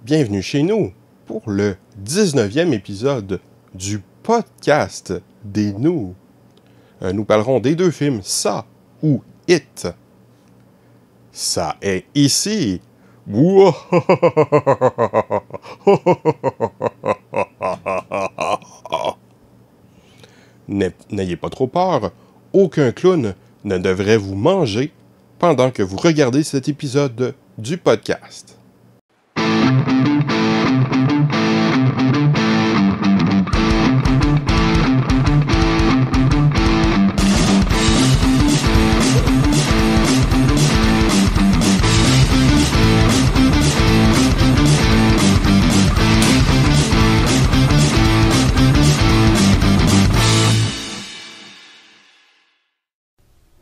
bienvenue chez nous pour le 19e épisode du podcast des nous. Nous parlerons des deux films Ça ou It. Ça est ici. N'ayez pas trop peur, aucun clown ne devrait vous manger pendant que vous regardez cet épisode du podcast.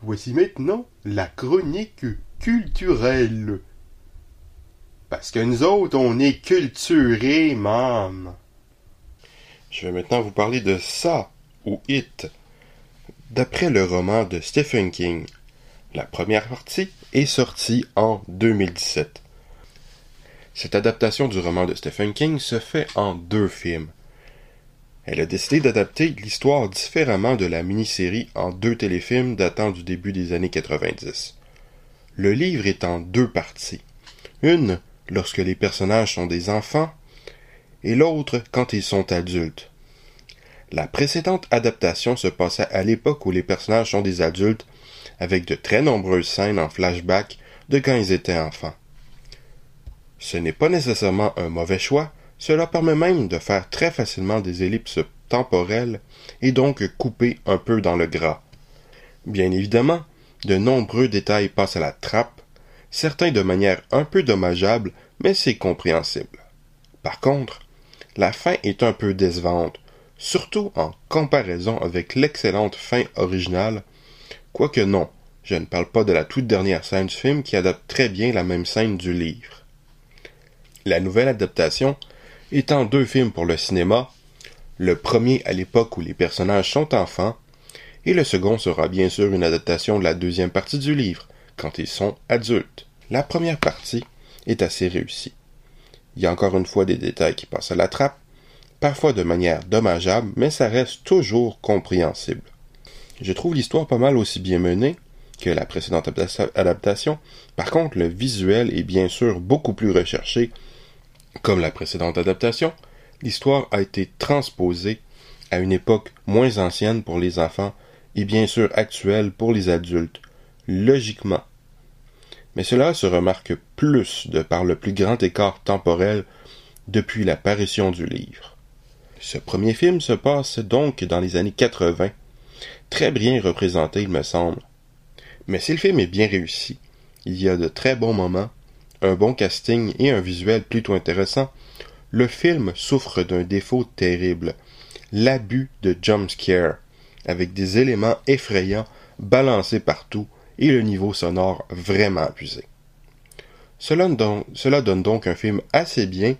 Voici maintenant la chronique culturelle. Parce que nous autres, on est culturés, man. Je vais maintenant vous parler de Ça ou It. D'après le roman de Stephen King, la première partie est sortie en 2017. Cette adaptation du roman de Stephen King se fait en 2 films. Elle a décidé d'adapter l'histoire différemment de la mini-série en 2 téléfilms datant du début des années 90. Le livre est en 2 parties. Une, lorsque les personnages sont des enfants, et l'autre quand ils sont adultes. La précédente adaptation se passait à l'époque où les personnages sont des adultes, avec de très nombreuses scènes en flashback de quand ils étaient enfants. Ce n'est pas nécessairement un mauvais choix, cela permet même de faire très facilement des ellipses temporelles et donc couper un peu dans le gras. Bien évidemment, de nombreux détails passent à la trappe, certains de manière un peu dommageable, mais c'est compréhensible. Par contre, la fin est un peu décevante, surtout en comparaison avec l'excellente fin originale, quoique non, je ne parle pas de la toute dernière scène du film qui adapte très bien la même scène du livre. La nouvelle adaptation étant 2 films pour le cinéma, le premier à l'époque où les personnages sont enfants, et le second sera bien sûr une adaptation de la 2e partie du livre, quand ils sont adultes. La première partie est assez réussie. Il y a encore une fois des détails qui passent à la trappe, parfois de manière dommageable, mais ça reste toujours compréhensible. Je trouve l'histoire pas mal aussi bien menée que la précédente adaptation, par contre le visuel est bien sûr beaucoup plus recherché. Comme la précédente adaptation, l'histoire a été transposée à une époque moins ancienne pour les enfants et bien sûr actuelle pour les adultes, logiquement. Mais cela se remarque plus de par le plus grand écart temporel depuis l'apparition du livre. Ce premier film se passe donc dans les années 80, très bien représenté il me semble. Mais si le film est bien réussi, il y a de très bons moments, un bon casting et un visuel plutôt intéressant, le film souffre d'un défaut terrible, l'abus de jumpscare, avec des éléments effrayants balancés partout et le niveau sonore vraiment abusé. Cela donne donc un film assez bien,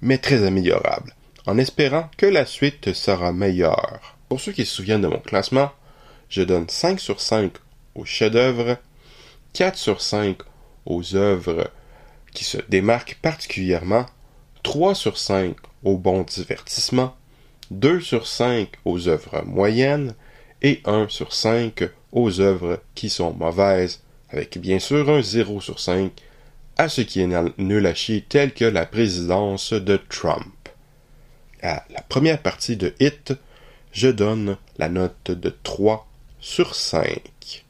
mais très améliorable, en espérant que la suite sera meilleure. Pour ceux qui se souviennent de mon classement, je donne 5 sur 5 aux chefs-d'œuvre, 4 sur 5 aux œuvres qui se démarquent particulièrement, 3 sur 5 aux bons divertissements, 2 sur 5 aux œuvres moyennes et 1 sur 5 aux œuvres qui sont mauvaises, avec bien sûr un 0 sur 5 à ce qui est nul à chier tel que la présidence de Trump. À la première partie de It, je donne la note de 3 sur 5.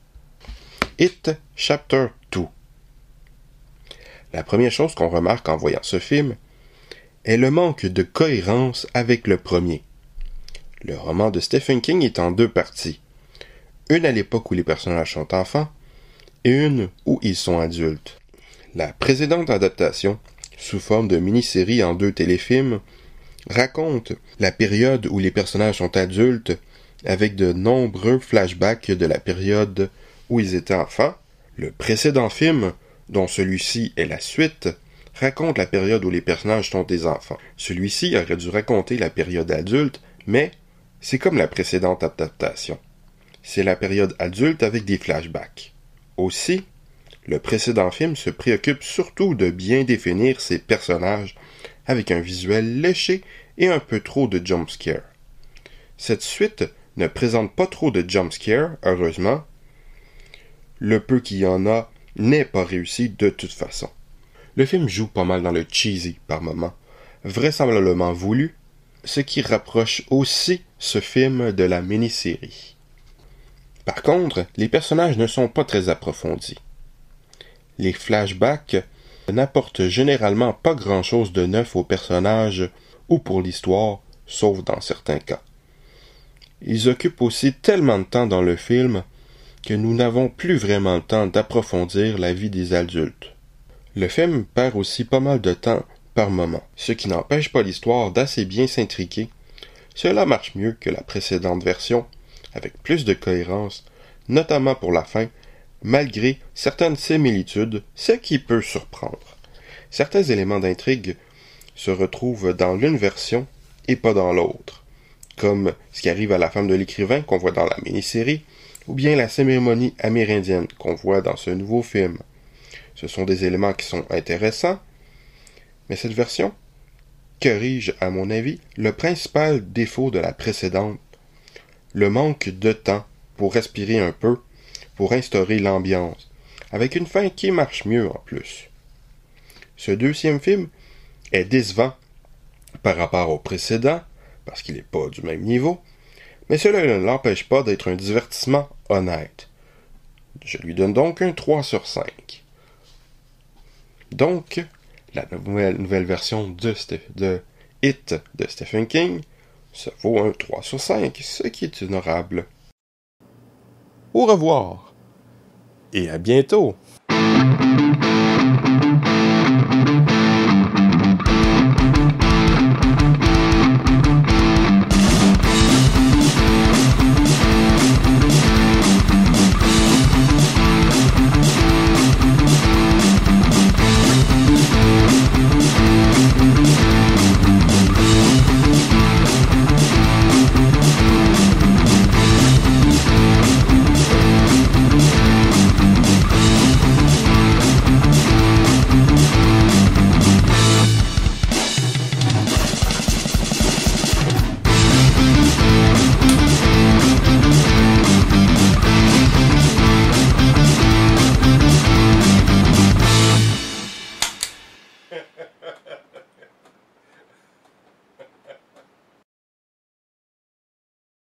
It Chapter 2. La première chose qu'on remarque en voyant ce film est le manque de cohérence avec le premier. Le roman de Stephen King est en 2 parties. Une à l'époque où les personnages sont enfants et une où ils sont adultes. La précédente adaptation, sous forme de mini-série en 2 téléfilms, raconte la période où les personnages sont adultes avec de nombreux flashbacks de la période où ils étaient enfants. Le précédent film, dont celui-ci est la suite, raconte la période où les personnages sont des enfants. Celui-ci aurait dû raconter la période adulte, mais c'est comme la précédente adaptation. C'est la période adulte avec des flashbacks. Aussi, Le précédent film se préoccupe surtout de bien définir ses personnages avec un visuel léché et un peu trop de jumpscare. Cette suite ne présente pas trop de jumpscare, heureusement. Le peu qu'il y en a n'est pas réussi de toute façon. Le film joue pas mal dans le cheesy par moments, vraisemblablement voulu, ce qui rapproche aussi ce film de la mini-série. Par contre, les personnages ne sont pas très approfondis. Les flashbacks n'apportent généralement pas grand-chose de neuf aux personnages ou pour l'histoire, sauf dans certains cas. Ils occupent aussi tellement de temps dans le film que nous n'avons plus vraiment le temps d'approfondir la vie des adultes. Le film perd aussi pas mal de temps par moment, ce qui n'empêche pas l'histoire d'assez bien s'intriquer. Cela marche mieux que la précédente version, avec plus de cohérence, notamment pour la fin, malgré certaines similitudes, ce qui peut surprendre. Certains éléments d'intrigue se retrouvent dans l'une version et pas dans l'autre, comme ce qui arrive à la femme de l'écrivain qu'on voit dans la mini-série, ou bien la cérémonie amérindienne qu'on voit dans ce nouveau film. Ce sont des éléments qui sont intéressants, mais cette version corrige, à mon avis, le principal défaut de la précédente, le manque de temps pour respirer un peu, pour instaurer l'ambiance, avec une fin qui marche mieux en plus. Ce deuxième film est décevant par rapport au précédent, parce qu'il n'est pas du même niveau, mais cela ne l'empêche pas d'être un divertissement honnête. Je lui donne donc un 3 sur 5. Donc, la nouvelle version de It de Stephen King, ça vaut un 3 sur 5, ce qui est honorable. Au revoir et à bientôt!